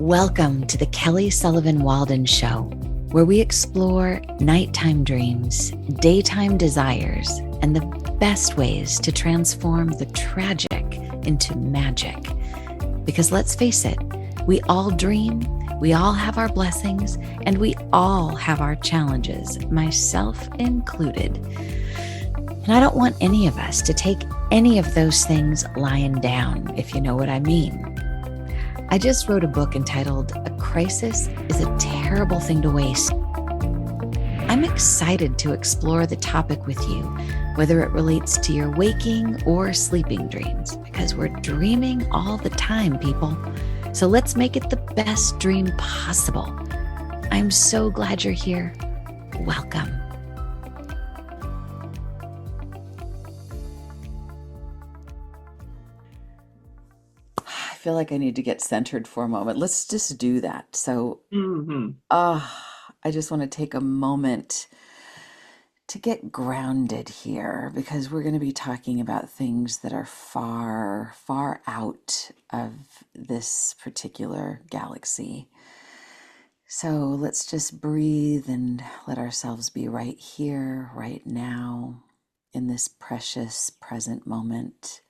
Welcome to the Kelly Sullivan Walden Show, where we explore nighttime dreams, daytime desires, and the best ways to transform the tragic into magic. Because let's face it, we all dream, we all have our blessings, and we all have our challenges, myself included. And I don't want any of us to take any of those things lying down, if you know what I mean. I just wrote a book entitled A Crisis is a Terrible Thing to Waste. I'm excited to explore the topic with you, whether it relates to your waking or sleeping dreams, because we're dreaming all the time, people. So let's make it the best dream possible. I'm so glad you're here. Welcome. I feel like I need to get centered for a moment. Let's just do that. So, I just want to take a moment to get grounded here because we're going to be talking about things that are far, far out of this particular galaxy. So let's just breathe and let ourselves be right here, right now, in this precious present moment.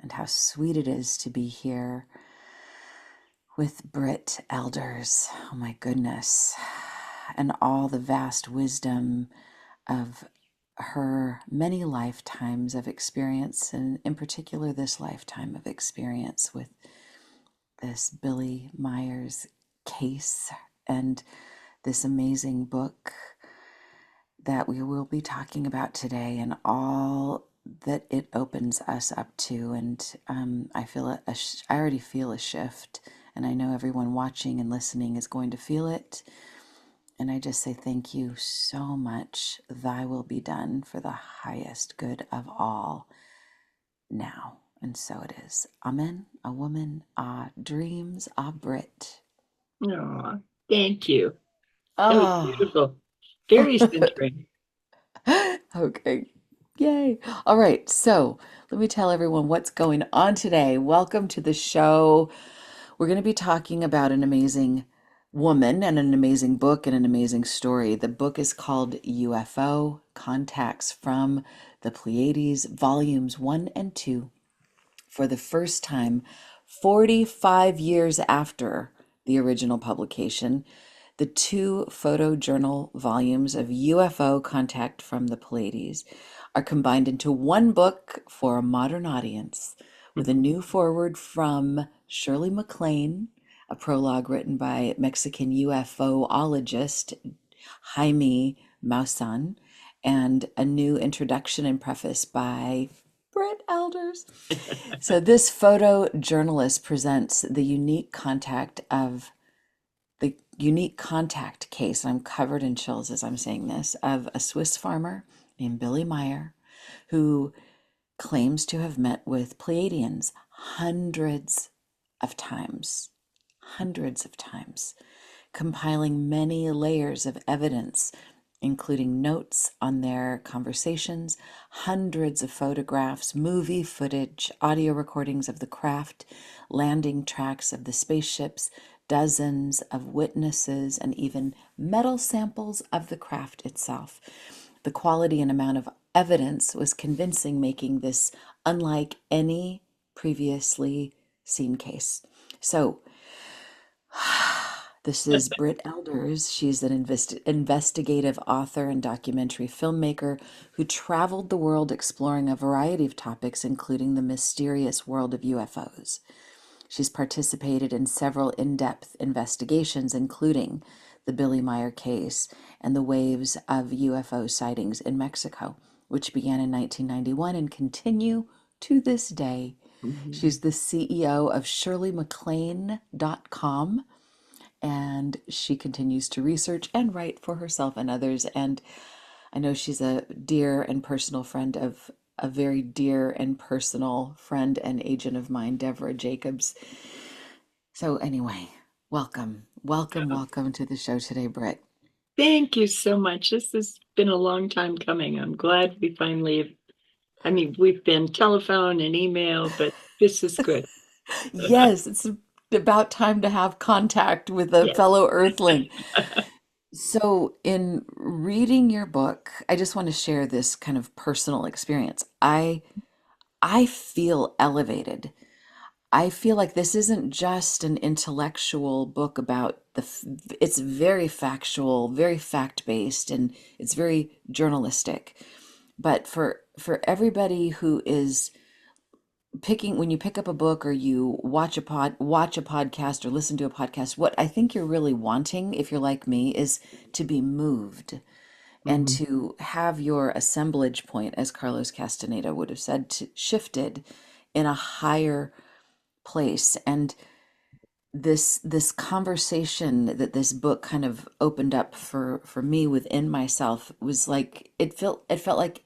And how sweet it is to be here with Brit Elders. Oh my goodness. And all the vast wisdom of her many lifetimes of experience, and in particular this lifetime of experience with this Billy Meier's case and this amazing book that we will be talking about today, and all that it opens us up to. And I feel I already feel a shift, and I know everyone watching and listening is going to feel it. And I just say thank you so much. Thy will be done for the highest good of all now. And so it is. Amen. A woman, dreams, Brit. Oh, thank you. That was Oh. beautiful. Very centering. Okay. Yay. All right. So let me tell everyone what's going on today. Welcome to the show. We're going to be talking about an amazing woman and an amazing book and an amazing story. The book is called UFO Contacts from the Pleiades, volumes 1 and 2. For the first time, 45 years after the original publication, the two photojournal volumes of UFO Contact from the Pleiades are combined into one book for a modern audience, with a new foreword from Shirley MacLaine, a prologue written by Mexican UFOlogist Jamie Maussan, and a new introduction and preface by Brit Elders. So this photojournalist presents the unique contact case, and I'm covered in chills as I'm saying this, of a Swiss farmer named Billy Meier, who claims to have met with Pleiadians hundreds of times, compiling many layers of evidence, including notes on their conversations, hundreds of photographs, movie footage, audio recordings of the craft, landing tracks of the spaceships, dozens of witnesses, and even metal samples of the craft itself. The quality and amount of evidence was convincing, making this unlike any previously seen case. So, this is Brit Elders. She's an investigative author and documentary filmmaker who traveled the world exploring a variety of topics, including the mysterious world of UFOs. She's participated in several in-depth investigations, including the Billy Meier case and the waves of UFO sightings in Mexico, which began in 1991 and continue to this day. She's the CEO of ShirleyMacLaine.com, and she continues to research and write for herself and others. And I know she's a dear and personal friend of a very dear and personal friend and agent of mine, Deborah Jacobs. So anyway, welcome to the show today, Brit. Thank you so much. This has been a long time coming. I'm glad we finally, we've been telephone and email, but this is good. Yes, it's about time to have contact with a Yes. fellow Earthling. So, in reading your book, I just want to share this kind of personal experience. I feel elevated. I feel like this isn't just an intellectual book about it's very factual, very fact-based, and it's very journalistic. But for everybody who is picking, when you pick up a book or you watch a podcast or listen to a podcast, what I think you're really wanting, if you're like me, is to be moved and Mhm. to have your assemblage point, as Carlos Castaneda would have said, shifted in a higher place. And this conversation that this book kind of opened up for me within myself was like it felt like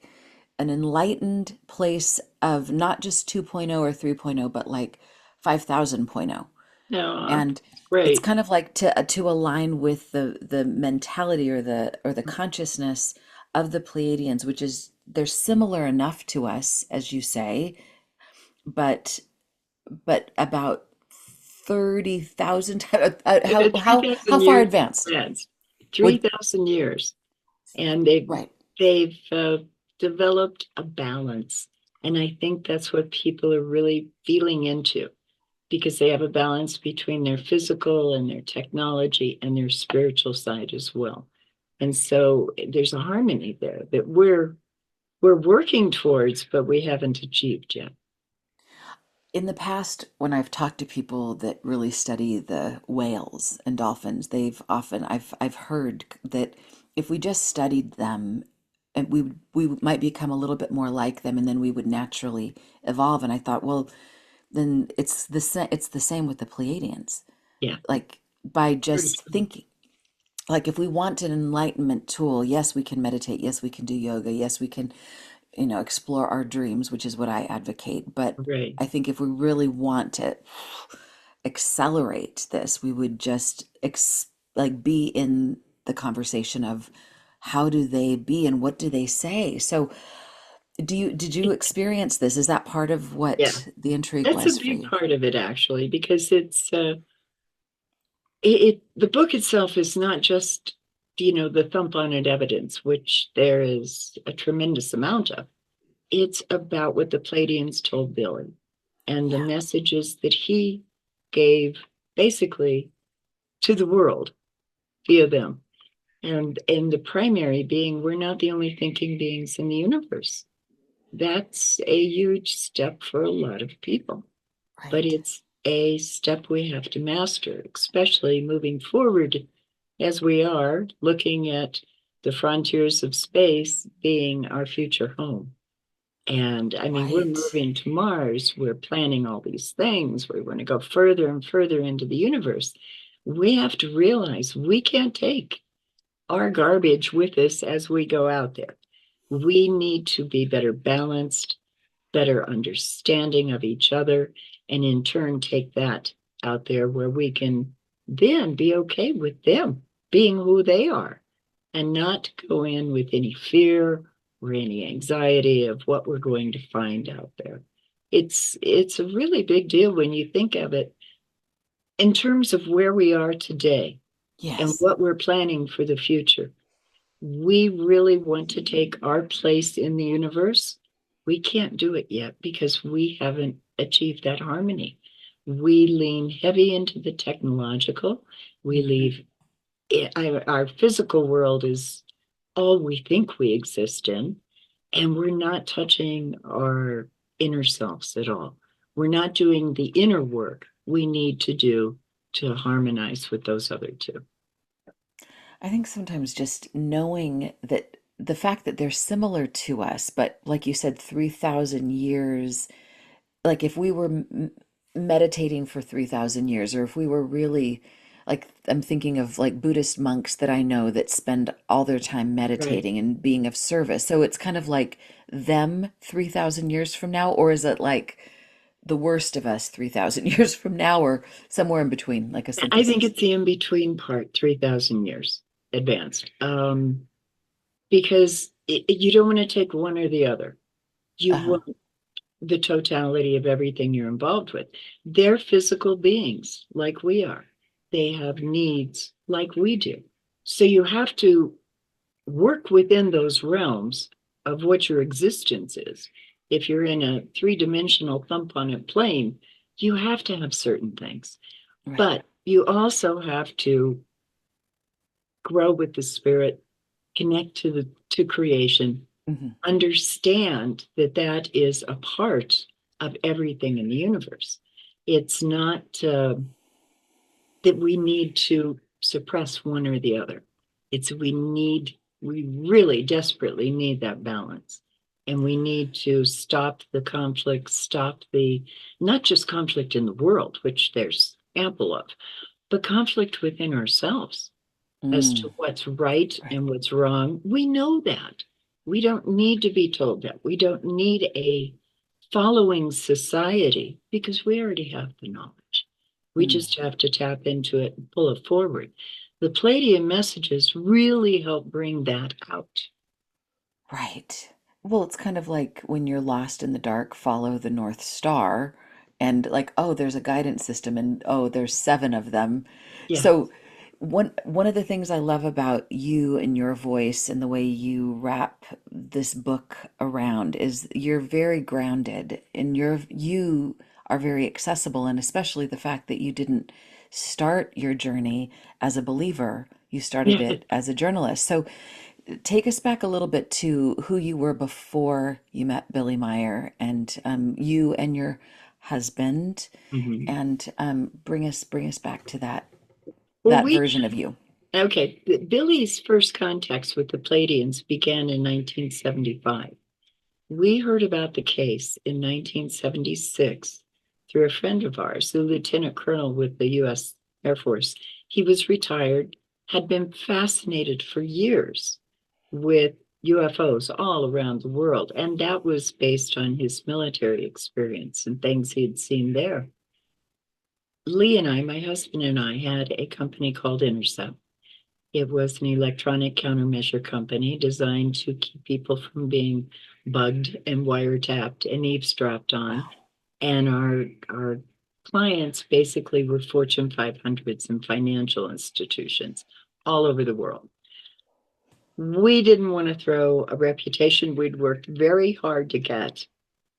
an enlightened place of not just 2.0 or 3.0, but like 5000.0. No, And it's great. kind of like to align with the mentality or the consciousness of the Pleiadians, which is they're similar enough to us, as you say, but about 30,000 times. Three How thousand far years advanced? advanced. Would 3,000 years. And they've right. they've developed a balance. And I think that's what people are really feeling into because they have a balance between their physical and their technology and their spiritual side as well. And so there's a harmony there that we're working towards, but we haven't achieved yet. In the past, when I've talked to people that really study the whales and dolphins, I've heard that if we just studied them, and we might become a little bit more like them, and then we would naturally evolve. And I thought, well, then it's the same with the Pleiadians. Yeah. Like by Pretty just true. thinking, like if we want an enlightenment tool, yes, we can meditate, yes, we can do yoga, yes, we can, explore our dreams, which is what I advocate. But Right. I think if we really want to accelerate this, we would just like be in the conversation of how do they be and what do they say. So did you experience this? Is that part of Yeah. what the intrigue That's a was for big you? part of it actually, because it the book itself is not just the thump on it evidence, which there is a tremendous amount of. It's about what the Pleiadians told Billy and the Yeah, messages that he gave basically to the world via them. And the primary being we're not the only thinking beings in the universe. That's a huge step for a lot of people, but right. it's a step we have to master, especially moving forward as we are looking at the frontiers of space being our future home. And I mean, we're Right. moving to Mars, we're planning all these things, we're going to go further and further into the universe. We have to realize we can't take our garbage with us as we go out there. We need to be better balanced, better understanding of each other, and in turn take that out there where we can then be okay with them being who they are and not go in with any fear or any anxiety of what we're going to find out there. It's a really big deal when you think of it in terms of where we are today and Yes. what we're planning for the future. We really want to take our place in the universe. We can't do it yet because we haven't achieved that harmony. We lean heavy into the technological. We Hmm. leave our physical world is all we think we exist in, and we're not touching our inner selves at all. We're not doing the inner work we need to do to harmonize with those other two. I think sometimes just knowing that the fact that they're similar to us, but like you said, 3,000 years, like if we were meditating for 3,000 years, or if we were really, like, I'm thinking of like Buddhist monks that I know that spend all their time Right. meditating and being of service. So it's kind of like them 3,000 years from now, or is it like the worst of us 3,000 years from now, or somewhere in between, like a I think synthesis? it's the in between part, 3,000 years advanced, because you don't want to take one or the other. You Uh-huh. want the totality of everything you're involved with. They're physical beings like we are. They have needs like we do. So you have to work within those realms of what your existence is. If you're in a three-dimensional thump on a plane, you have to have certain things. Right. But you also have to grow with the spirit, connect to creation, understand that that is a part of everything in the universe. It's not that we need to suppress one or the other. It's we really desperately need that balance. And we need to stop the conflict, stop the, not just conflict in the world, which there's ample of, but conflict within ourselves as to Mm. what's right Right. and what's wrong. We know that. We don't need to be told that. We don't need a following society because we already have the knowledge. We Mm. just have to tap into it and pull it forward. The Pleiadian messages really help bring that out. Right. Well, it's kind of like when you're lost in the dark, follow the North Star, and like, oh, there's a guidance system, and oh, there's seven of them. Yeah. So, one of the things I love about you and your voice and the way you wrap this book around is you're very grounded, and you are very accessible, and especially the fact that you didn't start your journey as a believer, you started Yeah. it as a journalist. So take us back a little bit to who you were before you met Billy Meier, and you and your husband, Mhm. and bring us back to Well, that version of you. okay. Billy's first contacts with the Pleiadians began in 1975. We heard about the case in 1976 through a friend of ours, a lieutenant colonel with the U.S. Air Force. He was retired, had been fascinated for years with UFOs all around the world, and that was based on his military experience and things he'd seen there. Lee and I, my husband and I, had a company called Intercept. It was an electronic countermeasure company designed to keep people from being bugged and wiretapped and eavesdropped on. Wow. And our clients basically were Fortune 500s and financial institutions all over the world. We didn't want to throw a reputation we'd worked very hard to get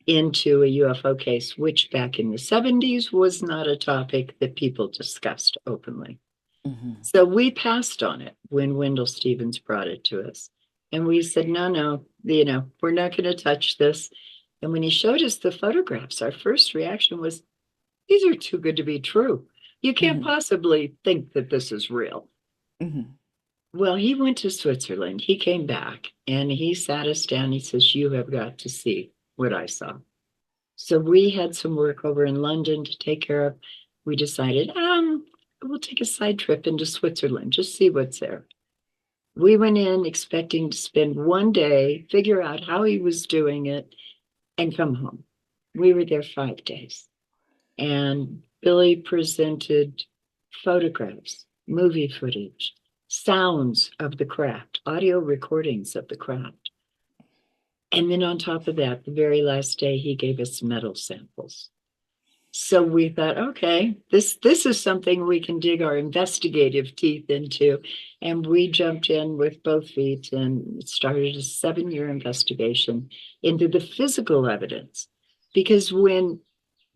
into a UFO case, which back in the 70s was not a topic that people discussed openly. Hmm. So we passed on it when Wendell Stevens brought it to us. And we said, no, no, we're not going to touch this. And when he showed us the photographs, our first reaction was, these are too good to be true. You can't Hmm. possibly think that this is real. Hmm. Well, he went to Switzerland. He came back and he sat us down. He says, you have got to see what I saw. So we had some work over in London to take care of. We decided, we'll take a side trip into Switzerland, just see what's there. We went in expecting to spend one day, figure out how he was doing it, and come home. We were there 5 days. And Billy presented photographs, movie footage, sounds of the craft, audio recordings of the craft. And then on top of that, the very last day, he gave us metal samples. So we thought, okay, this is something we can dig our investigative teeth into. And we jumped in with both feet and started a 7-year investigation into the physical evidence. Because when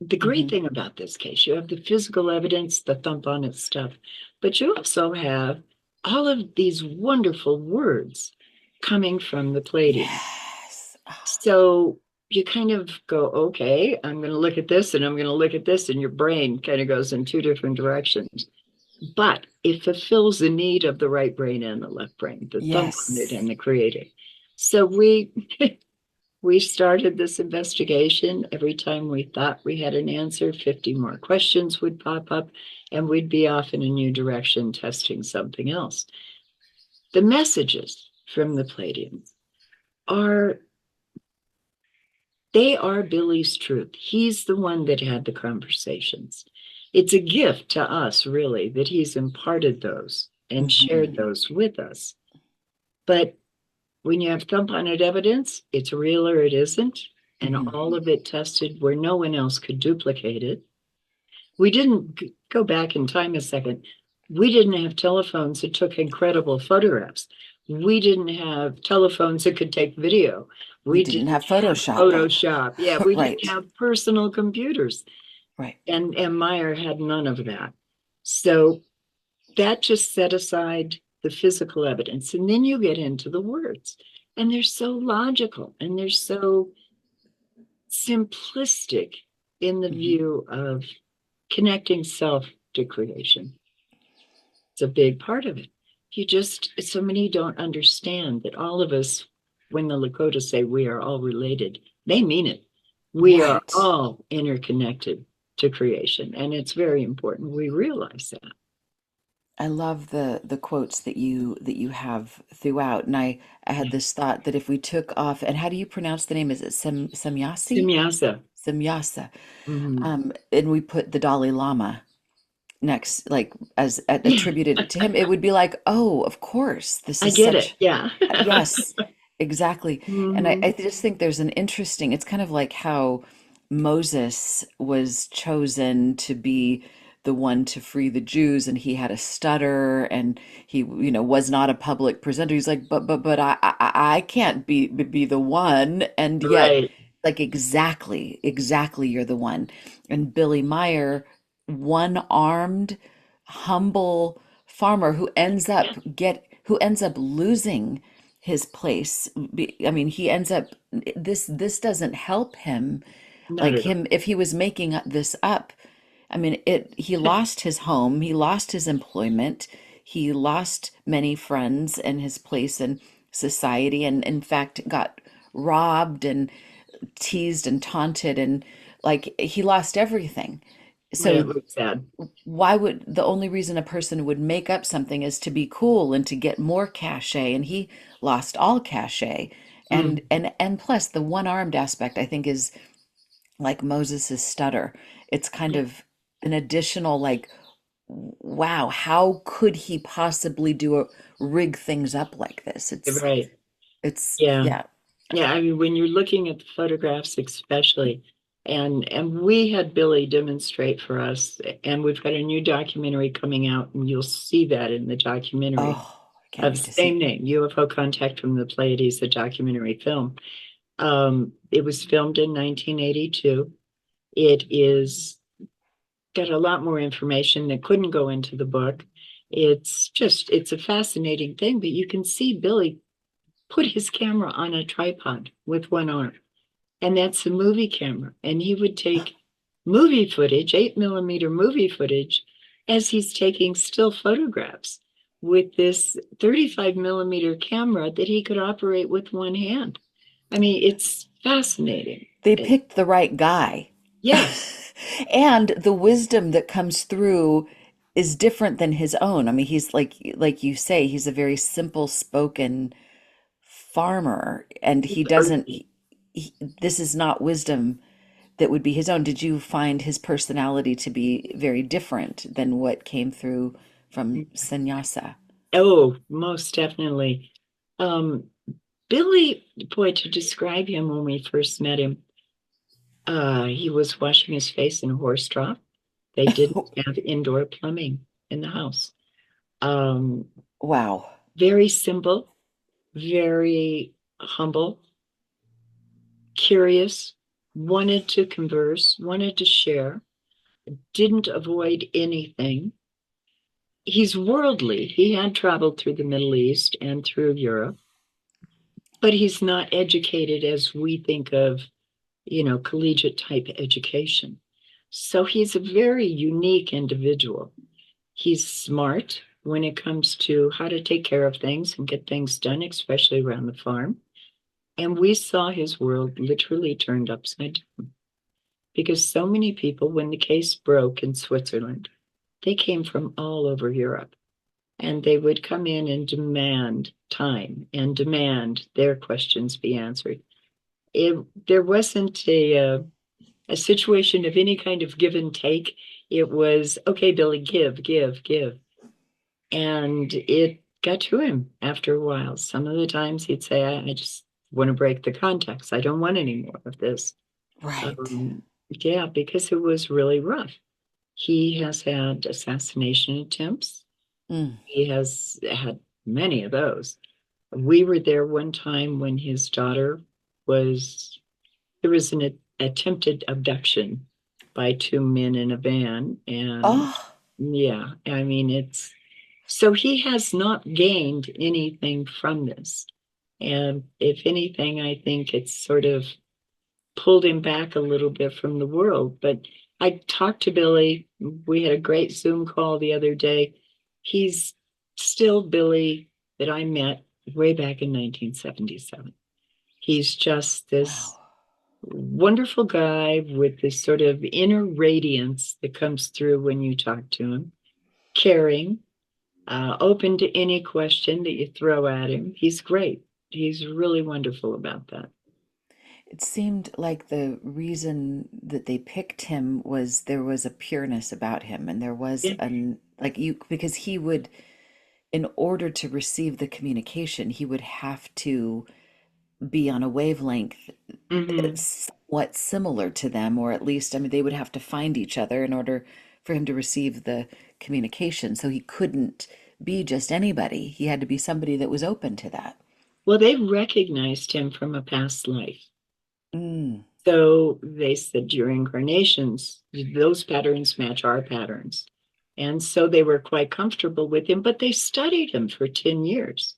the great Hmm. thing about this case, you have the physical evidence, the thump on it stuff, but you also have all of these wonderful words coming from the Pleiadians. Yes. So you kind of go, okay, I'm going to look at this and I'm going to look at this, and your brain kind of goes in two different directions. But it fulfills the need of the right brain and the left brain, the thumb on it Yes. and the creative. So we started this investigation. Every time we thought we had an answer, 50 more questions would pop up, and we'd be off in a new direction testing something else. The messages from the Pleiadians are they are Billy's truth. He's the one that had the conversations. It's a gift to us, really, that he's imparted those and shared Hmm. those with us. But when you have thumb on it evidence, it's real or it isn't. and all of it tested where no one else could duplicate it. We didn't go back in time a second. We didn't have telephones that took incredible photographs. We didn't have telephones that could take video. We We didn't didn't have have Photoshop. Photoshop. Yeah, we didn't Right. have personal computers. Right. And Meier had none of that. So that just set aside the physical evidence. And then you get into the words. And they're so logical and they're so simplistic in the view of connecting self to creation. It's a big part of it. So many don't understand that all of us, when the Lakota say we are all related, they mean it. We are Right. all interconnected to creation. And it's very important we realize that. I love the quotes that you have throughout, and I had this thought that if we took off, and how do you pronounce the name? Is it Semyasi? Simyasa. Semyasa. Mm-hmm. And we put the Dalai Lama next, like as Yeah, attributed it to him, it would be like, oh, of course, this I is get it. such, Yeah. yes, exactly. And Mm-hmm. I just think there's an interesting, it's kind of like how Moses was chosen to be the one to free the Jews, and he had a stutter, and he, was not a public presenter. He's like, but I can't be the one, and yet, Right. like exactly, you're the one. And Billy Meyer, one-armed, humble farmer who ends up losing his place. I mean, he ends up this doesn't help him, Not like at all. him if he was making this up. I mean, it he lost his home, he lost his employment, he lost many friends and his place in society, and in fact got robbed and teased and taunted, and like he lost everything. It So was sad. why would the only reason a person would make up something is to be cool and to get more cachet, and he lost all cachet. Mm. And plus the one-armed aspect I think is like Moses's stutter. It's kind Yeah. of an additional like, wow, how could he possibly rig things up like this? Right. It's Yeah. yeah. Yeah, I mean, when you're looking at the photographs, especially, and we had Billy demonstrate for us, and we've got a new documentary coming out, and you'll see that in the documentary Oh, I can't of wait the to see. same name, UFO Contact from the Pleiades, the documentary film. It was filmed in 1982. It is got a lot more information that couldn't go into the book. It's a fascinating thing, but you can see Billy put his camera on a tripod with one arm. And that's a movie camera. And he would take movie footage, 8mm movie footage, as he's taking still photographs with this 35mm camera that he could operate with one hand. I mean, it's fascinating. They picked the right guy. Yes, And the wisdom that comes through is different than his own. I mean, he's like you say, he's a very simple spoken farmer, and he it's doesn't earthy. this is not wisdom that would be his own. Did you find his personality to be very different than what came through from Sannyasa? Oh, most definitely. Um, Billy, boy, to describe him when we first met him, he was washing his face in a horse trough. They didn't have indoor plumbing in the house. Um, Wow. very simple, very humble, curious, wanted to converse, wanted to share, didn't avoid anything. He's worldly. He had traveled through the Middle East and through Europe, but he's not educated as we think of, collegiate type education. So he's a very unique individual. He's smart when it comes to how to take care of things and get things done, especially around the farm. And we saw his world literally turned upside down because so many people, when the case broke in Switzerland, they came from all over Europe and they would come in and demand time and demand their questions be answered. There wasn't a situation of any kind of give and take. It was, okay, Billy, give, give, give. And it got to him after a while. Some of the times he'd say, I just want to break the contacts. I don't want any more of this. Right. Yeah, because it was really rough. He has had assassination attempts. Mm. He has had many of those. We were there one time when his daughter was, there was an attempted abduction by two men in a van. And Oh, yeah, I mean, it's so he has not gained anything from this. And if anything, I think it's sort of pulled him back a little bit from the world. But I talked to Billy. We had a great Zoom call the other day. He's still Billy that I met way back in 1977. He's just wow. this wonderful guy with this sort of inner radiance that comes through when you talk to him, caring, open to any question that you throw at him. He's great. He's really wonderful about that. It seemed like the reason that they picked him was there was a pureness about him, and there was Yeah. an like you because he would, in order to receive the communication, he would have to be on a wavelength Mm-hmm. somewhat similar to them, or at least, I mean, they would have to find each other in order for him to receive the communication. So he couldn't be just anybody. He had to be somebody that was open to that. Well, they recognized him from a past life. Mm, So they said your incarnations, those patterns match our patterns. And so they were quite comfortable with him, but they studied him for 10 years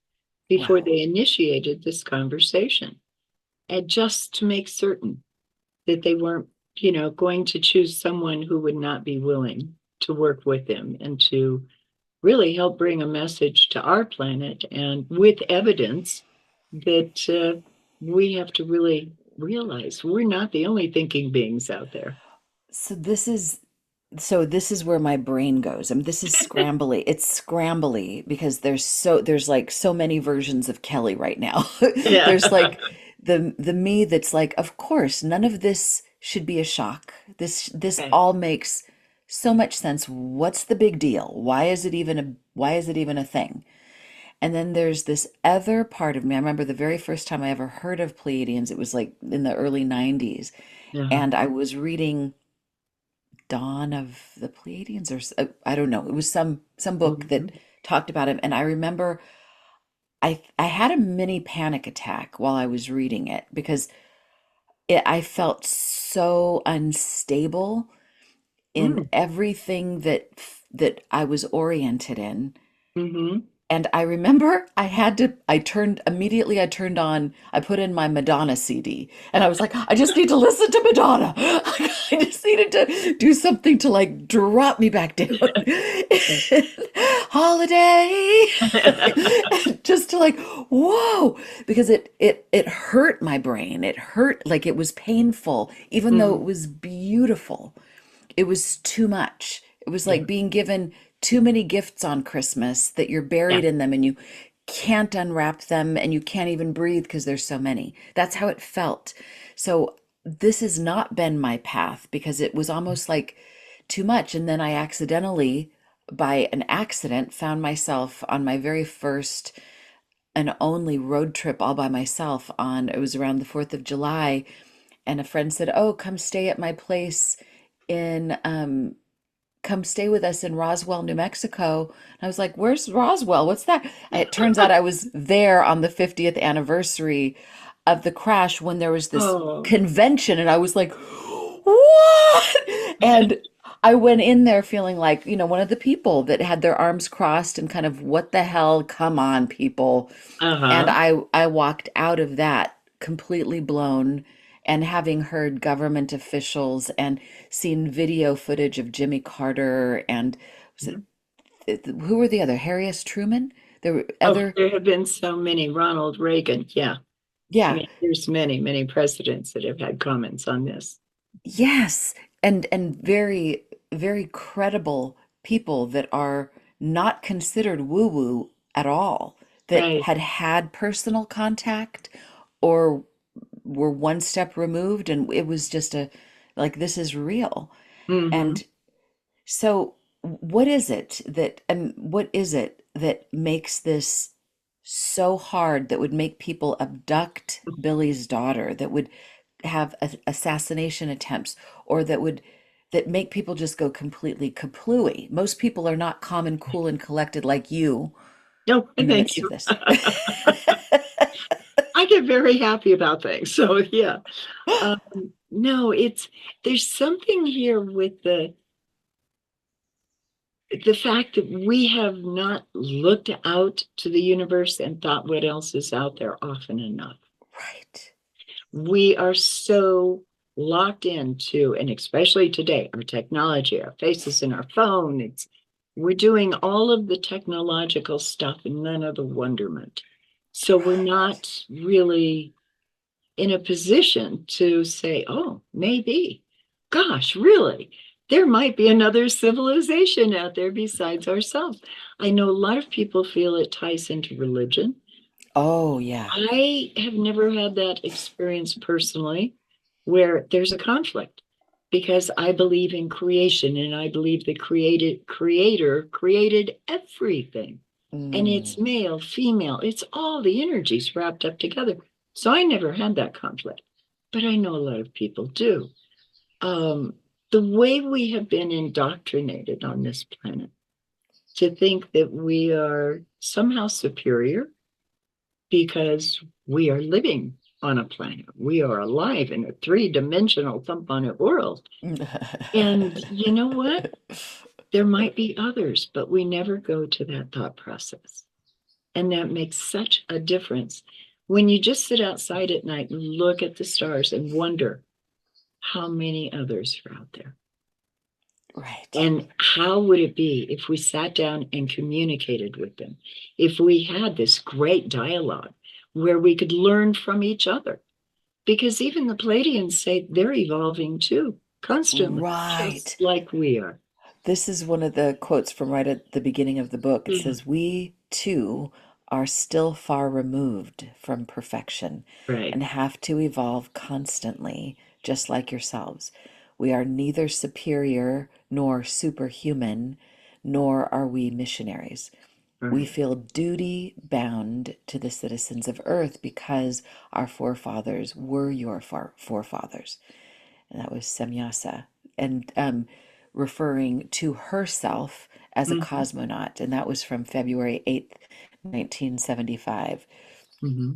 before wow. they initiated this conversation. And just to make certain that they weren't, going to choose someone who would not be willing to work with them and to really help bring a message to our planet and with evidence that we have to really realize we're not the only thinking beings out there. So this is where my brain goes. I mean, this is scrambly. It's scrambly because there's like so many versions of Kelly right now. Yeah. There's like the me that's like, of course, none of this should be a shock. This Okay. all makes so much sense. What's the big deal? Why is it even a thing? And then there's this other part of me. I remember the very first time I ever heard of Pleiadians, it was like in the early 90s, Uh-huh. and I was reading Dawn of the Pleiadians, or I don't know. It was some book that Mhm. talked about him, and I remember I had a mini panic attack while I was reading it because I felt so unstable in Mm. everything that I was oriented in. Mhm. And I remember I turned on, I put in my Madonna CD and I was like, I just need to listen to Madonna. I just needed to do something to like drop me back down. Holiday. Just to like, whoa, because it hurt my brain. It hurt, like it was painful, even though it Mhm. was beautiful. It was too much. It was Yeah. like being given too many gifts on Christmas that you're Yeah. buried in them and you can't unwrap them and you can't even breathe because there's so many. That's how it felt. So this has not been my path because it was almost like too much. And then I accidentally, by an accident, found myself on my very first and only road trip all by myself on, it was around the 4th of July. And a friend said, "Oh, come stay at my place in come stay with us in Roswell, New Mexico." And I was like, "Where's Roswell? What's that?" It turns out I was there on the 50th anniversary of the crash when there was this Oh. convention, and I was like, "What?" And I went in there feeling like, one of the people that had their arms crossed and kind of, what the hell? Come on, people. And Uh-huh. I walked out of that completely blown, and having heard government officials and seen video footage of Jimmy Carter and was Mhm. who were the other, Harry S. Truman? There were Oh, other, there have been so many. Ronald Reagan. Yeah. I yeah, mean, there's many, many presidents that have had comments on this. yes, and very very credible people that are not considered woo-woo at all, that Right. had personal contact or were one step removed, and it was just a like, this is real. Mm-hmm. And so what is it that makes this so hard that would make people abduct Billy's daughter, that would have assassination attempts, or that make people just go completely kaplooey. Most people are not calm and cool and collected like you No, in the thank midst of you. this. I get very happy about things. So yeah. Um, no, there's something here with the fact that we have not looked out to the universe and thought what else is out there often enough. Right. We are so locked into, and especially today, our technology, our faces in our phone, we're doing all of the technological stuff and none of the wonderment. So we're Right. not really in a position to say, oh, maybe, gosh, really, there might be another civilization out there besides ourselves. I know a lot of people feel it ties into religion. Oh, yeah. I have never had that experience personally where there's a conflict because I believe in creation and I believe the creator created everything. And it's Mm, male, female, it's all the energies wrapped up together. So I never had that conflict, but I know a lot of people do. Um, the way we have been indoctrinated on this planet to think that we are somehow superior because we are living on a planet. We are alive in a three-dimensional thump-on-it world. And you know what? There might be others, but we never go to that thought process. And that makes such a difference. When you just sit outside at night and look at the stars and wonder how many others are out there. right. And how would it be if we sat down and communicated with them? If we had this great dialogue where we could learn from each other? Because even the Pleiadians say they're evolving too, constantly, Right. just like we are. This is one of the quotes from right at the beginning of the book. It Yeah. says, "We too are still far removed from perfection Right, and have to evolve constantly, just like yourselves. We are neither superior nor superhuman, nor are we missionaries. We right. feel duty bound to the citizens of Earth because our forefathers were your forefathers." And that was Semyasa, and referring to herself as a Mm-hmm. cosmonaut, and that was from February 8th, 1975. Mm-hmm.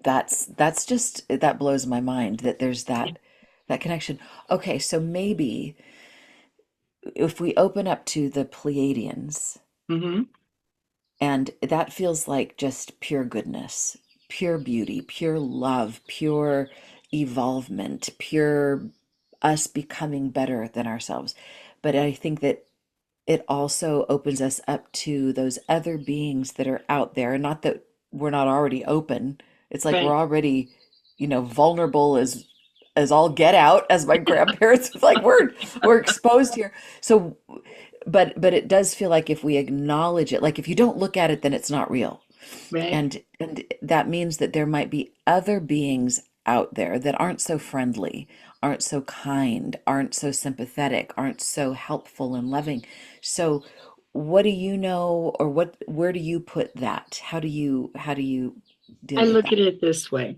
That's just that blows my mind that there's that connection. Okay, so maybe if we open up to the Pleiadians, Mm-hmm. and that feels like just pure goodness, pure beauty, pure love, pure evolvement, pure us becoming better than ourselves. But I think that it also opens us up to those other beings that are out there. And not that we're not already open. It's like we're Right, already, vulnerable as all get out, as my grandparents was like, we're exposed here. So but it does feel like if we acknowledge it, like if you don't look at it, then it's not real. right, And that means that there might be other beings out there that aren't so friendly, aren't so kind, aren't so sympathetic, aren't so helpful and loving. So what do you know, or where do you put that? How do you I deal with look at that? it this way.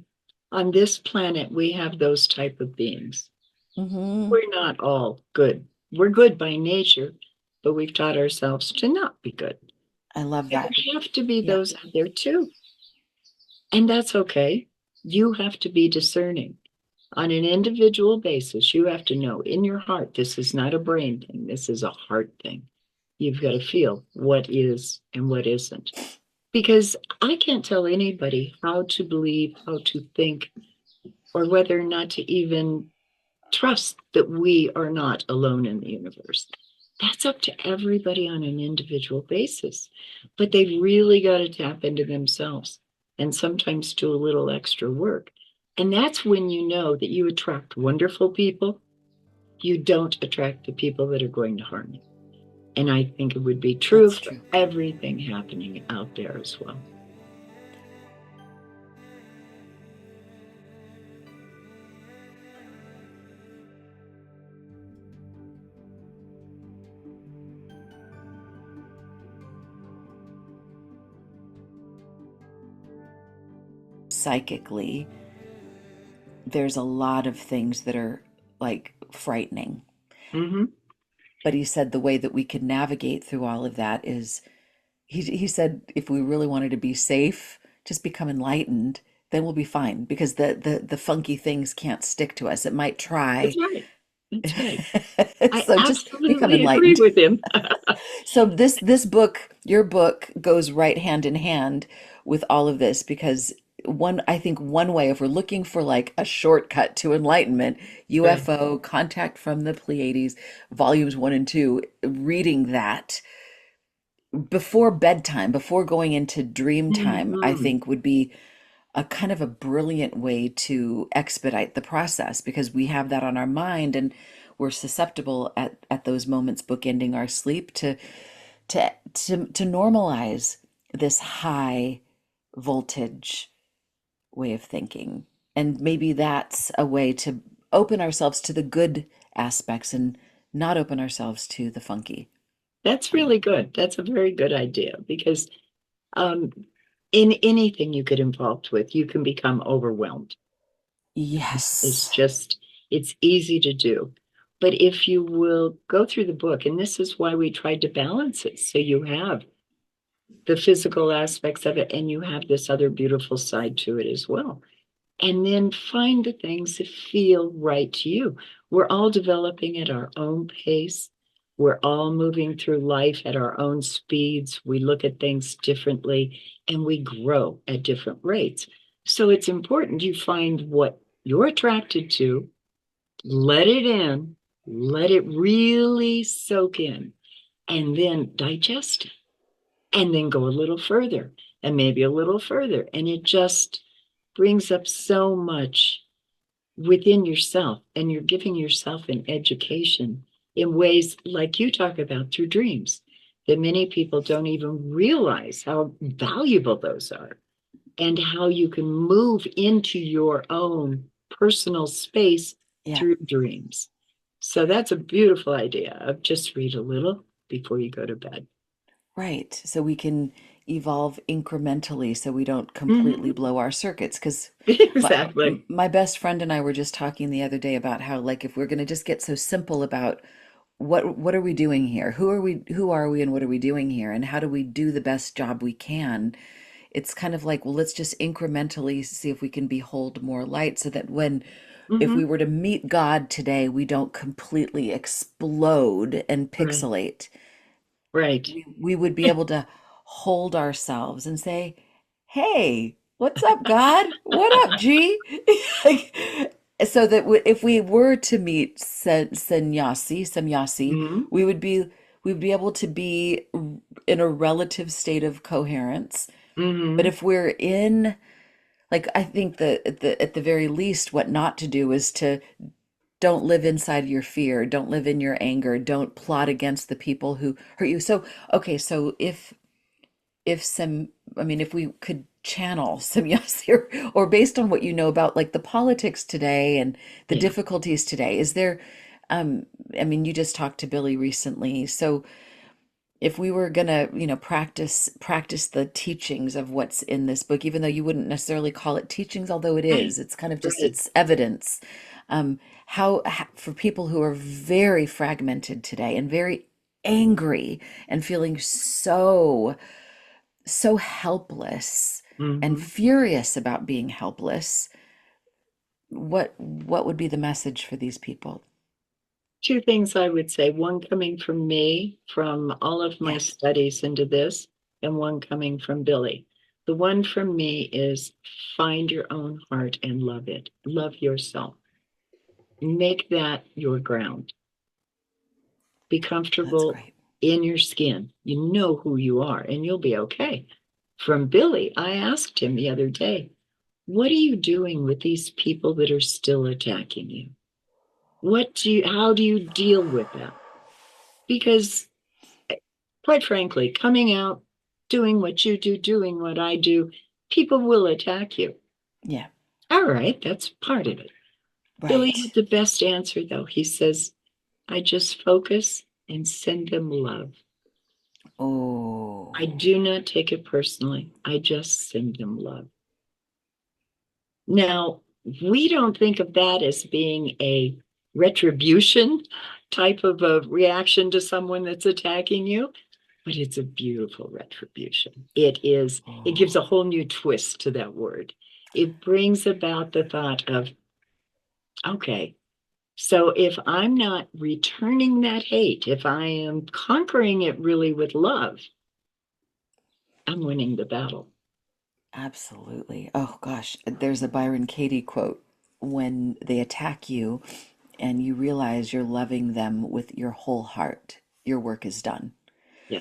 On this planet, we have those type of beings. Hmm. We're not all good. We're good by nature, but we've taught ourselves to not be good. I love And that. there have to be Yeah. those out there too. And that's okay. You have to be discerning. On an individual basis, you have to know in your heart, this is not a brain thing, this is a heart thing. You've got to feel what is and what isn't. Because I can't tell anybody how to believe, how to think, or whether or not to even trust that we are not alone in the universe. That's up to everybody on an individual basis. But they've really got to tap into themselves and sometimes do a little extra work. And that's when you know that you attract wonderful people. You don't attract the people that are going to harm you. And I think it would be true That's for true. everything happening out there as well. psychically, there's a lot of things that are like frightening. Mm-hmm. But he said the way that we could navigate through all of that is he said if we really wanted to be safe, just become enlightened, then we'll be fine because the funky things can't stick to us. It might That's try. right. That's right. I So just become absolutely agree enlightened. with him. So this book, your book, goes right hand in hand with all of this because I think one way, if we're looking for like a shortcut to enlightenment, Right. UFO Contact from the Pleiades, volumes 1 and 2, reading that before bedtime, before going into dream time, I Mm-hmm. think would be a kind of a brilliant way to expedite the process because we have that on our mind and we're susceptible at those moments bookending our sleep to normalize this high voltage way of thinking. And maybe that's a way to open ourselves to the good aspects and not open ourselves to the funky. That's really good. That's a very good idea because um, in anything you get involved with, you can become overwhelmed. It's Yes. just, it's easy to do. But if you will go through the book, and this is why we tried to balance it, so you have the physical aspects of it and you have this other beautiful side to it as well. And then find the things that feel right to you. We're all developing at our own pace. We're all moving through life at our own speeds. We look at things differently and we grow at different rates. So it's important you find what you're attracted to, let it in, let it really soak in, and then digest it. And then go a little further and maybe a little further. And it just brings up so much within yourself, and you're giving yourself an education in ways like you talk about through dreams that many people don't even realize how valuable those are and how you can move into your own personal space Yeah. through dreams. So that's a beautiful idea of just read a little before you go to bed. Right. So we can evolve incrementally so we don't completely Mhm. blow our circuits. Because Exactly. my best friend and I were just talking the other day about how, like, if we're going to just get so simple about what are we doing here? Who are we and what are we doing here? And how do we do the best job we can? It's kind of like, well, let's just incrementally see if we can behold more light so that if we Hmm. were to meet God today, we don't completely explode and Right. pixelate. Right. We would be able to hold ourselves and say, "Hey, what's up, God? What up, G?" Like, so that if we were to meet sannyasi, Hmm. we would be able to be in a relative state of coherence. But Hmm. if we're in, like, I think that at the very least, what not to do is to don't live inside your fear, don't live in your anger, don't plot against the people who hurt you. So okay, so if some, I mean, if we could channel some yes, or based on what you know about like the politics today and the Yeah. difficulties today, is there um I mean, you just talked to Billy recently, so if we were gonna, practice the teachings of what's in this book, even though you wouldn't necessarily call it teachings, although it Right. is, it's kind of just Right. it's evidence. How for people who are very fragmented today and very angry and feeling so helpless and Hmm. furious about being helpless, what would be the message for these people? Two things I would say, one coming from me, from all of my Yeah, studies into this, and one coming from Billy. The one from me is find your own heart and love it. Love yourself. Make that your ground. Be that's comfortable great. in your skin. You know who you are, and you'll be okay. From Billy, I asked him the other day, what are you doing with these people that are still attacking you? How do you deal with that? Because quite frankly, coming out, doing what you do, doing what I do, people will attack you. Yeah, All right, that's part of it. Billy had right. the best answer though. He says, I just focus and send them love. I Oh, do not take it personally. I just send them love. Now, we don't think of that as being a retribution type of a reaction to someone that's attacking you, but it's a beautiful retribution. It gives Oh, a whole new twist to that word. It brings about the thought of, okay, so if I'm not returning that hate, if I am conquering it really with love, I'm winning the battle. absolutely. Oh gosh, there's a Byron Katie quote: when they attack you and you realize you're loving them with your whole heart, your work is done. Yeah.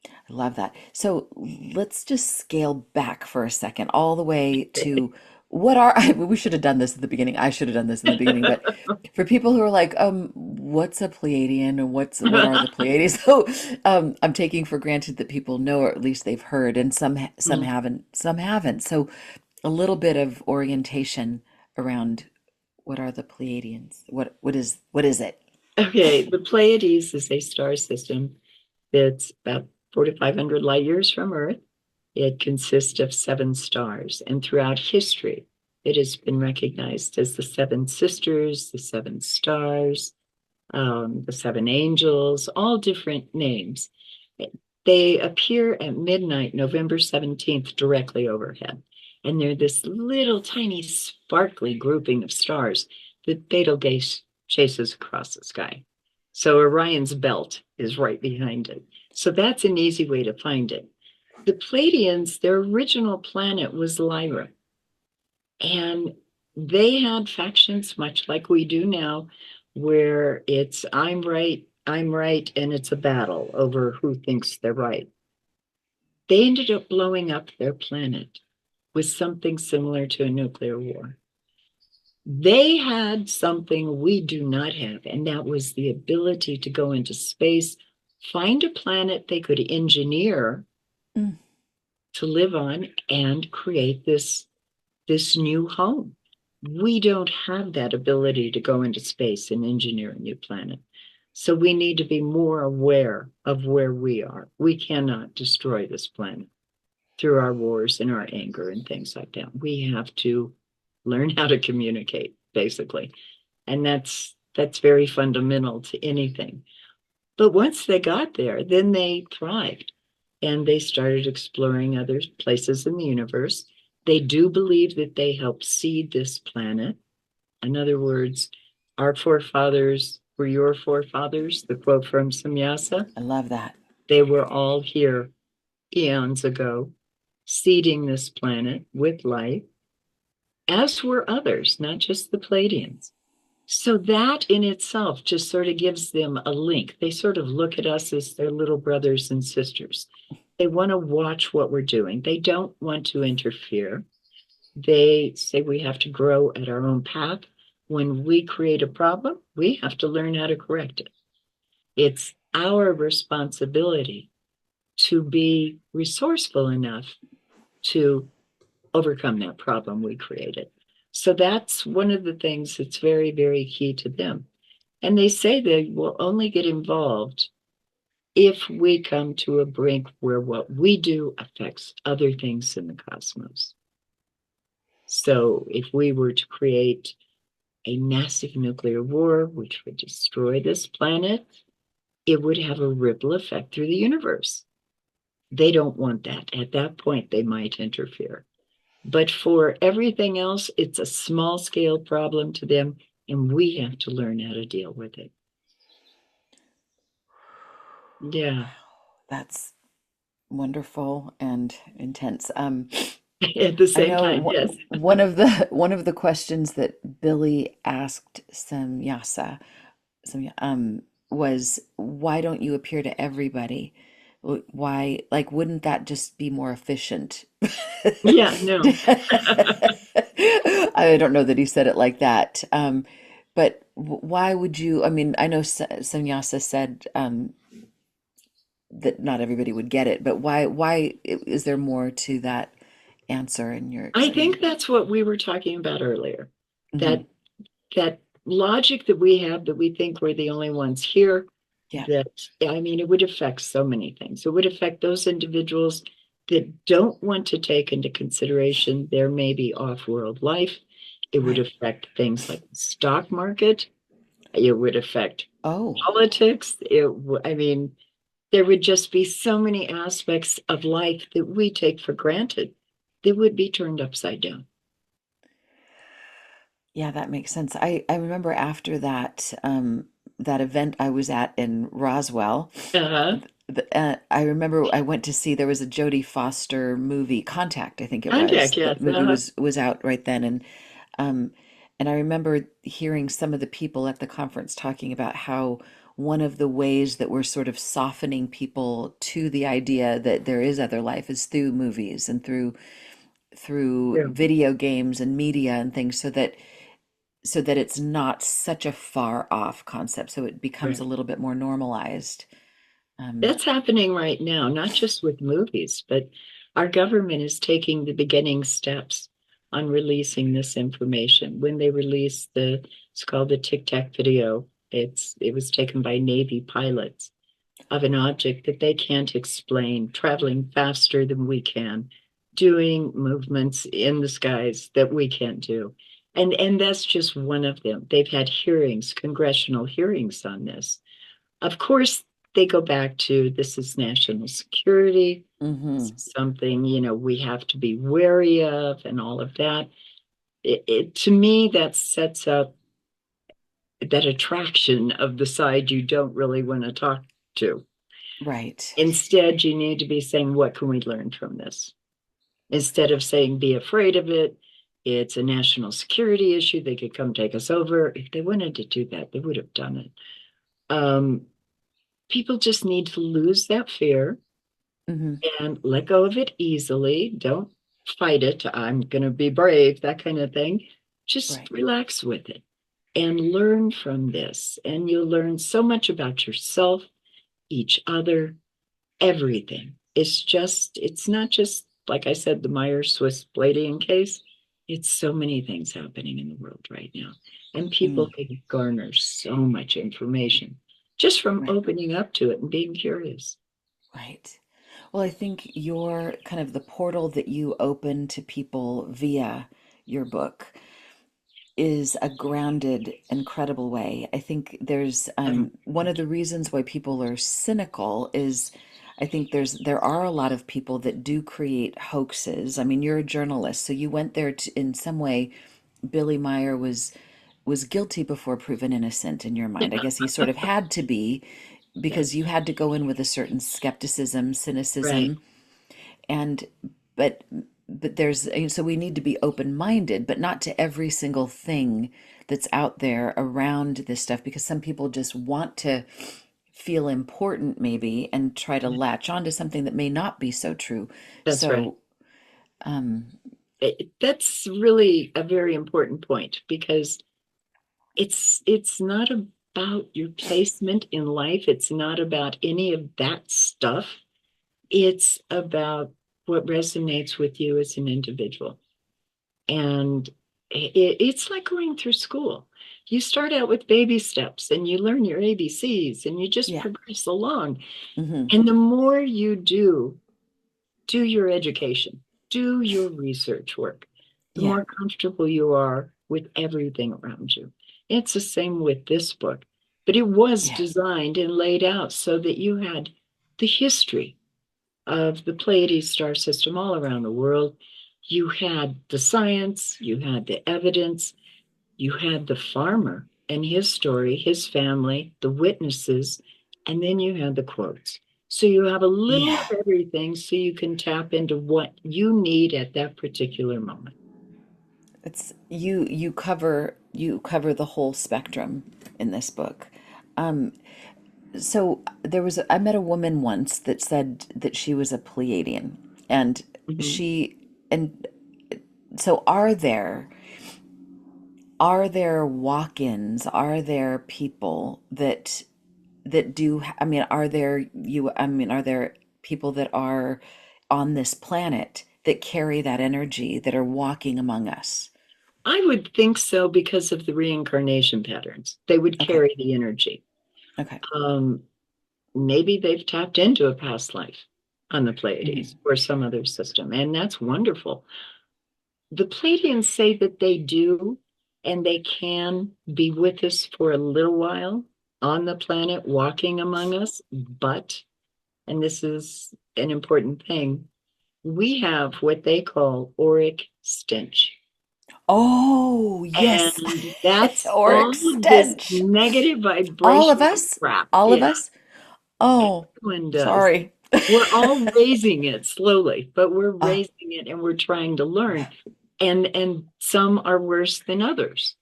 I love that. So let's just scale back for a second, all the way to what are, we should have done this at the beginning. I should have done this in the beginning, but for people who are like, what's a Pleiadian and what are the Pleiades? So I'm taking for granted that people know, or at least they've heard, and some Mm. haven't, some haven't. So a little bit of orientation around what are the Pleiadians? What is it? Okay, the Pleiades is a star system that's about 4,500 light years from Earth. It consists of seven stars, and throughout history, it has been recognized as the seven sisters, the seven stars, the seven angels, all different names. They appear at midnight, November 17th, directly overhead. And they're this little tiny sparkly grouping of stars that Betelgeuse chases across the sky. So Orion's belt is right behind it. So that's an easy way to find it. The Pleiadians, their original planet was Lyra, and they had factions much like we do now, where it's I'm right, and it's a battle over who thinks they're right. They ended up blowing up their planet with something similar to a nuclear war. They had something we do not have, and that was the ability to go into space, find a planet they could engineer Mm. to live on, and create this new home. We don't have that ability to go into space and engineer a new planet. So we need to be more aware of where we are. We cannot destroy this planet through our wars and our anger and things like that. We have to learn how to communicate, basically. And that's very fundamental to anything. But once they got there, then they thrived and they started exploring other places in the universe. They do believe that they helped seed this planet. In other words, our forefathers were your forefathers, the quote from Samyasa. I love that. They were all here eons ago, seeding this planet with life, as were others, not just the Pleiadians. So that in itself just sort of gives them a link. They sort of look at us as their little brothers and sisters. They want to watch what we're doing. They don't want to interfere. They say we have to grow at our own path. When we create a problem, we have to learn how to correct it. It's our responsibility to be resourceful enough to overcome that problem we created. So that's one of the things that's very, very key to them. And they say they will only get involved if we come to a brink where what we do affects other things in the cosmos. So if we were to create a massive nuclear war, which would destroy this planet, it would have a ripple effect through the universe. They don't want that. At that point, they might interfere. But for everything else, it's a small scale problem to them, and we have to learn how to deal with it. Yeah. That's wonderful and intense. At the I same know time, yes. one of the questions that Billy asked was, why don't you appear to everybody? Why, like, wouldn't that just be more efficient? Yeah, no. I don't know that he said it like that. But why would you? I mean, I know Sannyasa said that not everybody would get it, but why is there more to that answer in your I think experience? that's what we were talking about earlier. Hmm. That that logic that we have that we think we're the only ones here, Yeah. that I mean, it would affect so many things. It would affect those individuals that don't want to take into consideration there may be off-world life. It would Right. affect things like the stock market. It would affect Oh, politics. I mean, there would just be so many aspects of life that we take for granted that would be turned upside down. yeah, that makes sense. I remember after that that event I was at in Roswell. Uh-huh. I remember I went to see there was a Jodie Foster movie, Contact, I think it was. Contact, The yes. movie was out right then, um, and I remember hearing some of the people at the conference talking about how one of the ways that we're sort of softening people to the idea that there is other life is through movies and through Yeah. video games and media and things, so that it's not such a far off concept, so it becomes a Right. little bit more normalized. Um, That's happening right now, not just with movies, but our government is taking the beginning steps on releasing this information. When they release it's called the Tic Tac video. It was taken by Navy pilots of an object that they can't explain, traveling faster than we can, doing movements in the skies that we can't do. And that's just one of them. They've had hearings, congressional hearings on this. Of course, they go back to this is national security. This mhm. is something, we have to be wary of and all of that. To me, that sets up that attraction of the side you don't really want to talk to. Right. Instead, you need to be saying, what can we learn from this? Instead of saying, be afraid of it, it's a national security issue. They could come take us over. If they wanted to do that, they would have done it. People just need to lose that fear Hmm. and let go of it easily. Don't fight it. I'm going to be brave, that kind of thing. Just Right. relax with it and learn from this. And you'll learn so much about yourself, each other, everything. It's not just, like I said, the Meier Swiss Pleiadian case. It's so many things happening in the world right now. And people Mm, can garner so much information just from right. opening up to it and being curious. Right. Well, I think your kind of the portal that you open to people via your book is a grounded, incredible way. I think there's Oh, one of the reasons why people are cynical is I think there are a lot of people that do create hoaxes. I mean, you're a journalist, so you went there to, in some way, Billy Meier was guilty before proven innocent in your mind. I guess he sort of had to be yeah, because you had to go in with a certain skepticism, right. cynicism, and but there's so we need to be open-minded, but not to every single thing that's out there around this stuff because some people just want to feel important maybe and try to latch on to something that may not be so true. That's right. So, um, That's really a very important point because it's not about your placement in life. It's not about any of that stuff. It's about what resonates with you as an individual. And it's like going through school. You start out with baby steps and you learn your ABCs and you just yeah. progress along. Hmm. And the more you do your education, do your research work, the Yeah. more comfortable you are with everything around you. It's the same with this book, but it was Yeah. designed and laid out so that you had the history of the Pleiades star system all around the world. You had the science, you had the evidence, you had the farmer and his story, his family, the witnesses, and then you had the quotes. So you have a little Yeah. of everything so you can tap into what you need at that particular moment. It's you cover the whole spectrum in this book. Um, so I met a woman once that said that she was a Pleiadian, and Mhm. she and so are there walk-ins? Are there people that do? I mean, are there you? I mean, are there people that are on this planet that carry that energy that are walking among us? I would think so because of the reincarnation patterns. They would Okay. carry the energy. Okay. Um, Maybe they've tapped into a past life. on the Mhm. Pleiades or some other system, and that's wonderful. The Pleiadians say that they do, and they can be with us for a little while on the planet, walking among us, but, and this is an important thing, we have what they call auric stench. Oh, yes. And that's Or all of this stench. negative All of vibrational us? crap. All of Yeah, us? Oh, everyone does. sorry. We're all raising it slowly, but we're Uh, raising it and we're trying to learn. And some are worse than others.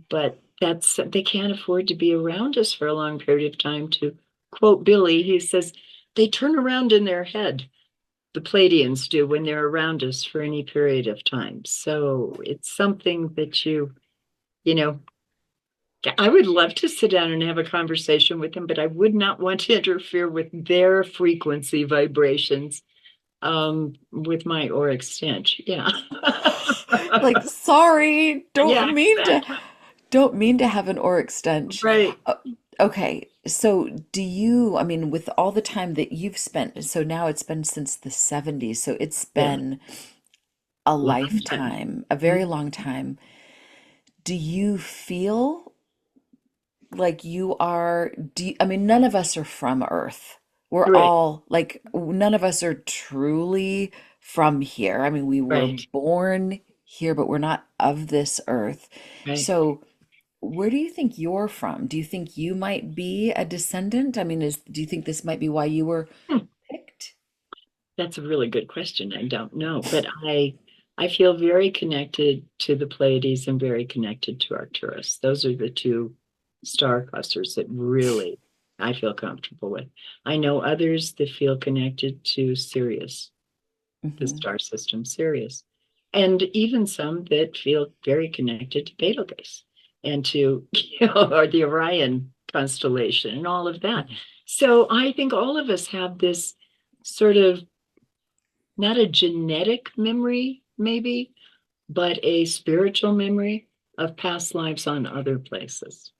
But that's they can't afford to be around us for a long period of time. To quote Billy, he says they turn around in their head. The Pleiadians do when they're around us for any period of time. So it's something that you know, I would love to sit down and have a conversation with them, but I would not want to interfere with their frequency vibrations with my auric stench. Yeah. like, sorry, Yeah, exactly. don't mean to have an auric stench. Right. Uh, okay, so do you, I mean, with all the time that you've spent, so now it's been since the 70s, so it's Yeah. been a Long time. lifetime, a very long time. Do you feel like you are, I mean, none of us are from Earth. We're Right. all like, none of us are truly from here. I mean, we were Right. born here, but we're not of this earth. Right. So, where do you think you're from? Do you think you might be a descendant? I mean, do you think this might be why you were Hmm. picked? That's a really good question. I don't know, but I feel very connected to the Pleiades and very connected to Arcturus. Those are the two star clusters that really I feel comfortable with. I know others that feel connected to Sirius, the Hmm. star system Sirius, and even some that feel very connected to Betelgeuse and to or the Orion constellation and all of that. So I think all of us have this sort of not a genetic memory, maybe, but a spiritual memory of past lives on other places.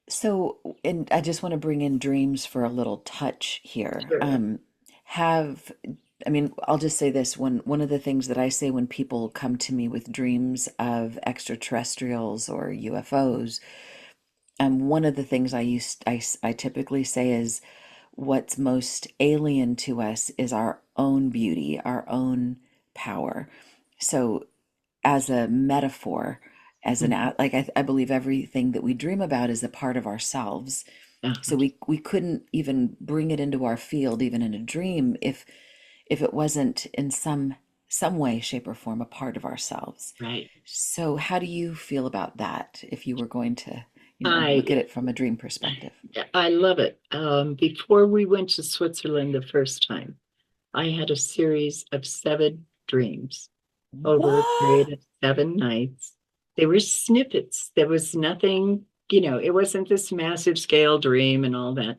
So, and I just want to bring in dreams for a little touch here. Sure. Have, I mean, I'll just say this, one of the things that I say when people come to me with dreams of extraterrestrials or UFOs, one of the things I typically say is what's most alien to us is our own beauty, our own power. So, as a metaphor, as an Mhm. like I believe everything that we dream about is a part of ourselves. Uh-huh. So we couldn't even bring it into our field, even in a dream, if it wasn't in some way, shape, or form a part of ourselves. Right. So how do you feel about that if you were going to, look I at it from a dream perspective? I love it. Before we went to Switzerland the first time, I had a series of 7 dreams over a What? period of 7 nights. They were snippets. There was nothing, it wasn't this massive scale dream and all that.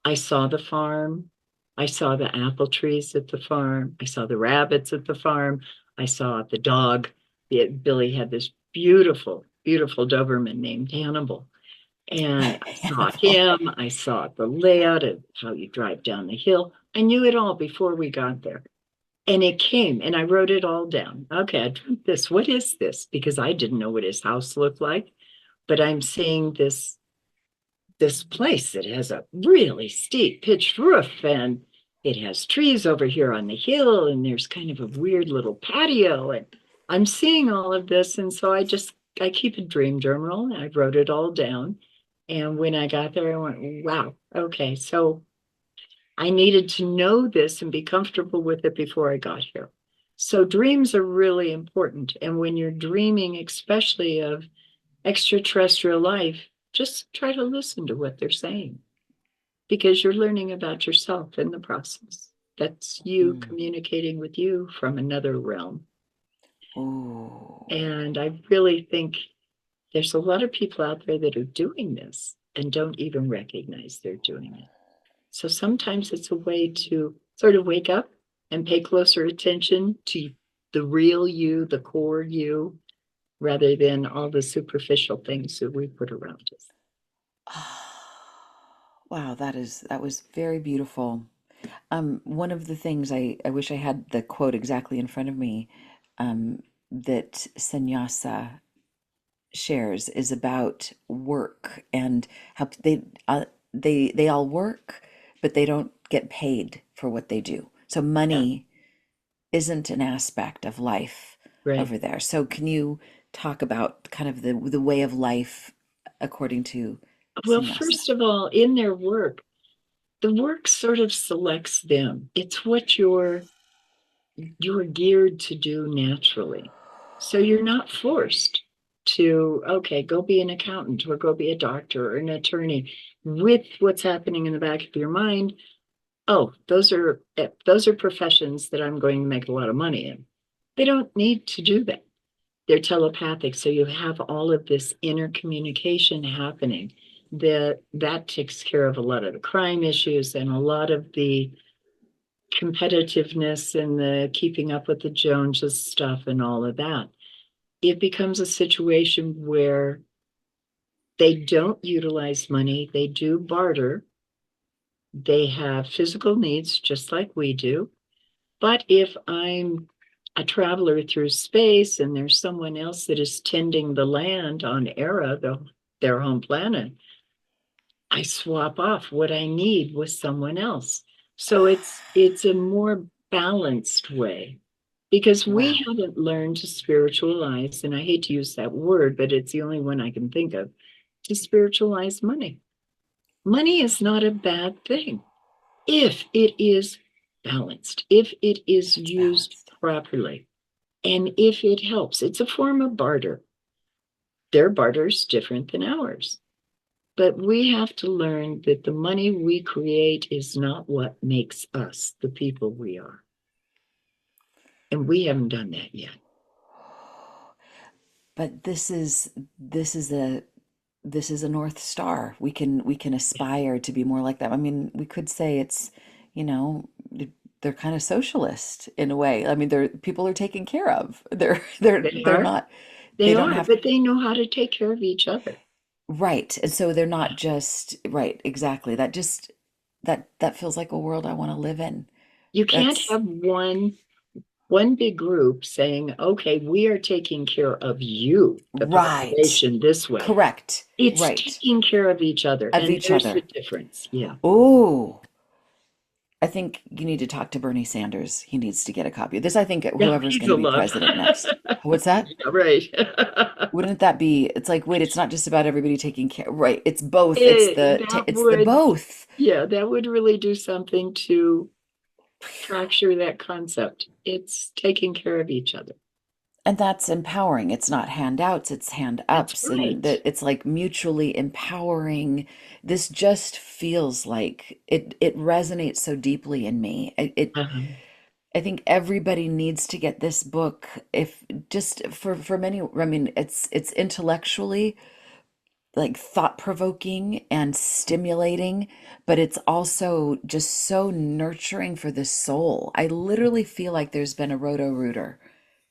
I saw the farm. I saw the apple trees at the farm. I saw the rabbits at the farm. I saw the dog. Billy had this beautiful, beautiful Doberman named Hannibal. And I saw Hannibal. him. I saw the layout of how you drive down the hill. I knew it all before we got there. And it came, and I wrote it all down. Okay, I dreamt this. What is this? Because I didn't know what his house looked like, but I'm seeing this place that has a really steep pitched roof, and it has trees over here on the hill, and there's kind of a weird little patio, and I'm seeing all of this. And so I keep a dream journal, and I wrote it all down. And when I got there, I went, wow, okay, so I needed to know this and be comfortable with it before I got here. So dreams are really important, and when you're dreaming especially of extraterrestrial life, just try to listen to what they're saying because you're learning about yourself in the process. That's you Mm. communicating with you from another realm. Ooh. And I really think there's a lot of people out there that are doing this and don't even recognize they're doing it. So sometimes it's a way to sort of wake up and pay closer attention to the real you, the core you, rather than all the superficial things that we put around us. Wow, that was very beautiful. One of the things I wish I had the quote exactly in front of me, that sannyasa shares is about work and how they all work, but they don't get paid for what they do. So Yeah, money isn't an aspect of life right. over there. So can you talk about kind of the way of life according to Well, sannyasa? first of all, in their work, the work sort of selects them. It's what you're geared to do naturally. So you're not forced to, okay, go be an accountant or go be a doctor or an attorney with what's happening in the back of your mind. Oh, those are professions that I'm going to make a lot of money in. They don't need to do that. They're telepathic, so you have all of this inner communication happening. That takes care of a lot of the crime issues and a lot of the competitiveness and the keeping up with the Joneses stuff and all of that. It becomes a situation where they don't utilize money, they do barter, they have physical needs just like we do. But if I'm a traveler through space and there's someone else that is tending the land on Era, their home planet, I swap off what I need with someone else. So it's a more balanced way because we Wow. haven't learned to spiritualize, and I hate to use that word, but it's the only one I can think of, to spiritualize money. Money is not a bad thing if it is balanced, if it is It's used balanced. properly, and if it helps. It's a form of barter. Their barter's different than ours. But we have to learn that the money we create is not what makes us the people we are. And we haven't done that yet. But this is a North Star. We can aspire to be more like that. I mean, we could say it's, you know, they're kind of socialist in a way. I mean, they're people are taken care of. They're they're They they're are. not They they don't are, have but they know how to take care of each other. right. And so they're not just right, exactly. That feels like a world I want to live in. You can't That's have one big group saying, okay, we are taking care of you, the right. population, this way. Correct. It's Right. taking care of each other. Of And each there's the other. difference. Yeah. Oh, I think you need to talk to Bernie Sanders. He needs to get a copy of this. I think No, whoever's he's going to a be love. president next. What's that? Yeah, right. Wouldn't that be? It's like, wait, it's not just about everybody taking care. Right. It's both. It's That it's the would, both. yeah, that would really do something to fracture that concept. It's taking care of each other. And that's empowering. It's not handouts, it's hand That's ups, and right. that it's like mutually empowering. This just feels like it resonates so deeply in me. Uh-huh. I think everybody needs to get this book if just for many. I mean, it's intellectually like thought provoking and stimulating, but it's also just so nurturing for the soul. I literally feel like there's been a roto-rooter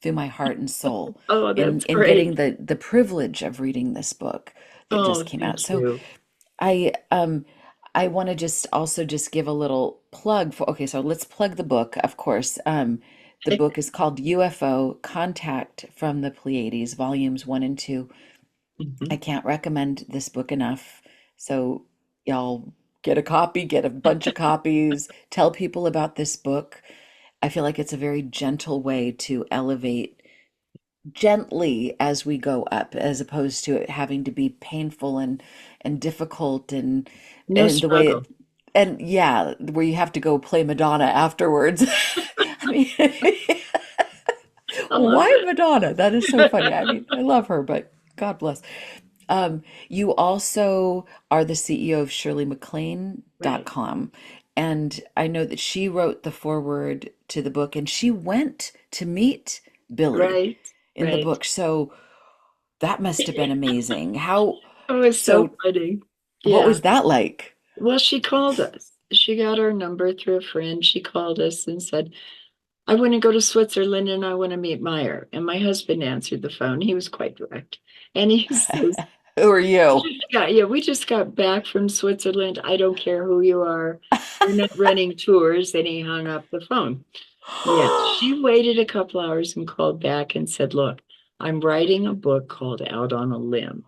through my heart and soul Oh, in that's getting great. the privilege of reading this book that Oh, just came out. thank So you. I want to just also just give a little plug for, okay, so let's plug the book, of course. The book is called UFO Contact from the Pleiades, volumes 1 and 2. I Mhm. can't recommend this book enough. So y'all get a copy, get a bunch of copies, tell people about this book. I feel like it's a very gentle way to elevate gently as we go up, as opposed to it having to be painful and difficult No and the way it, struggle. and yeah, where you have to go play Madonna afterwards. I mean, I love why Madonna? That is so funny. I it. mean, I love her, but God bless. You also are the CEO of Right, ShirleyMacLaine.com. And I know that she wrote the foreword to the book and she went to meet Billy right, in the right. book. So that must have been amazing. How, It was so so funny. what Yeah. was that like? Well, she called us. She got our number through a friend. She called us and said, I want to go to Switzerland and I want to meet Meier. And my husband answered the phone. He was quite direct. And he says, Who are you? We just got back from Switzerland. I don't care who you are. We're not running tours. And he hung up the phone. Yes, she waited a couple hours and called back and said, Look, I'm writing a book called Out on a Limb.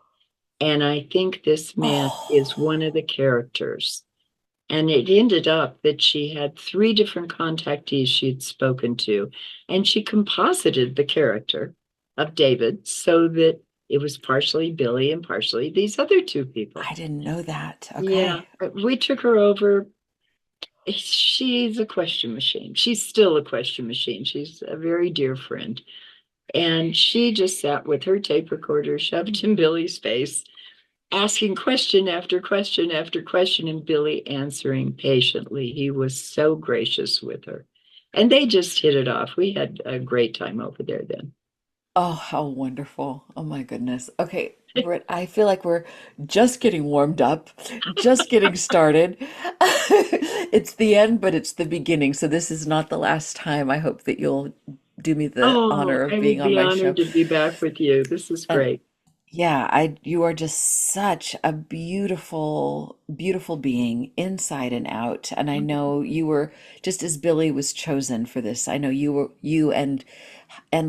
And I think this man is one of the characters. And it ended up that she had three different contactees she'd spoken to, and she composited the character of David so that it was partially Billy and partially these other two people. I didn't know that. Yeah, Okay. we took her over. She's a question machine. She's still a question machine. She's a very dear friend. And she just sat with her tape recorder shoved in Billy's face, asking question after question after question, and Billy answering patiently. He was so gracious with her. And they just hit it off. We had a great time over there then. Oh, how wonderful. Oh my goodness. Okay, Britt, I feel like we're just getting warmed up, just getting started. It's the end, but it's the beginning. So this is not the last time. I hope that you'll do me the Oh, honor of I would being on be my show. honored to be back with you. This is And great. yeah, you are just such a beautiful, beautiful being inside and out. And I know you were just as Billy was chosen for this. I know you and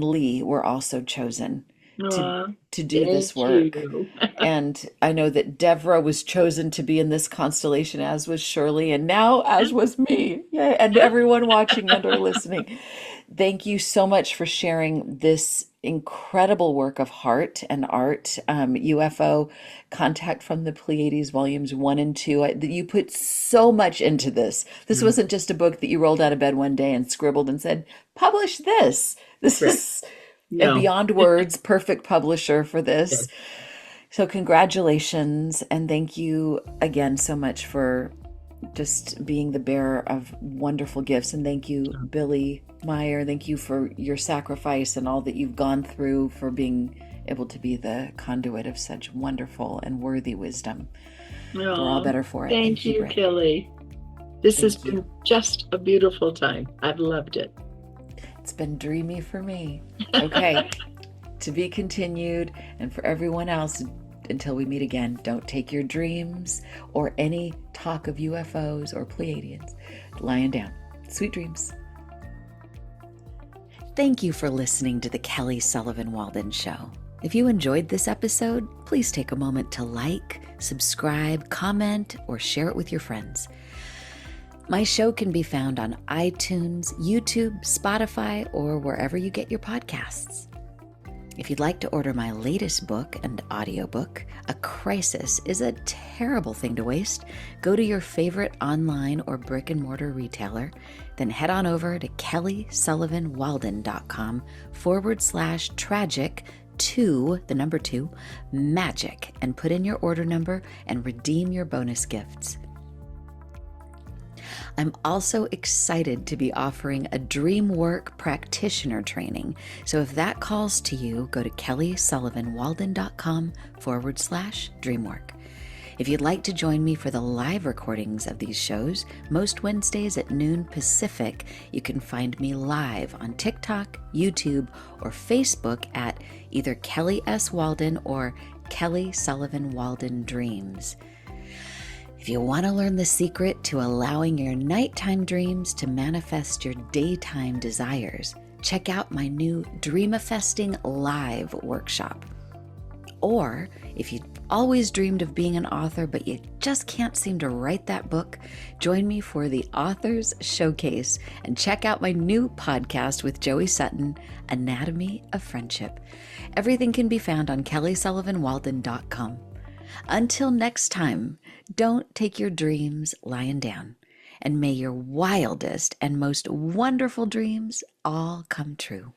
Lee were also chosen to Aw, to do this thank work. you. And I know that Deborah was chosen to be in this constellation, as was Shirley, and now as was me. Yay. And everyone watching and or listening. Thank you so much for sharing this incredible work of heart and art. UFO Contact from the Pleiades, volumes 1 and 2. You put so much into this. This wasn't just a book that you rolled out of bed one day and scribbled and said, publish this. This Right. is and No. beyond words, perfect publisher for this. Yes. So, congratulations, and thank you again so much for just being the bearer of wonderful gifts. And thank you, Billy Meier. Thank you for your sacrifice and all that you've gone through for being able to be the conduit of such wonderful and worthy wisdom. We're all No. better for it. Thank Thank you, you, Britt. Kelly. This has Thank you. been just a beautiful time. I've loved it. It's been dreamy for me. Okay, to be continued. And for everyone else, until we meet again, don't take your dreams or any talk of UFOs or Pleiadians lying down. Sweet dreams. Thank you for listening to the Kelly Sullivan Walden Show. If you enjoyed this episode, please take a moment to like, subscribe, comment, or share it with your friends. My show can be found on iTunes, YouTube, Spotify, or wherever you get your podcasts. If you'd like to order my latest book and audiobook, A Crisis is a Terrible Thing to Waste, go to your favorite online or brick and mortar retailer, then head on over to kellysullivanwalden.com/tragic2 magic and put in your order number and redeem your bonus gifts. I'm also excited to be offering a dream work practitioner training. So if that calls to you, go to kellysullivanwalden.com/dreamwork. If you'd like to join me for the live recordings of these shows, most Wednesdays at noon Pacific, you can find me live on TikTok, YouTube, or Facebook at either Kelly S. Walden or Kelly Sullivan Walden Dreams. If you want to learn the secret to allowing your nighttime dreams to manifest your daytime desires, check out my new Dreamifesting Live workshop. Or if you've always dreamed of being an author but you just can't seem to write that book, join me for the Authors Showcase and check out my new podcast with Joey Sutton, Anatomy of Friendship. Everything can be found on kellysullivanwalden.com. Until next time, don't take your dreams lying down, and may your wildest and most wonderful dreams all come true.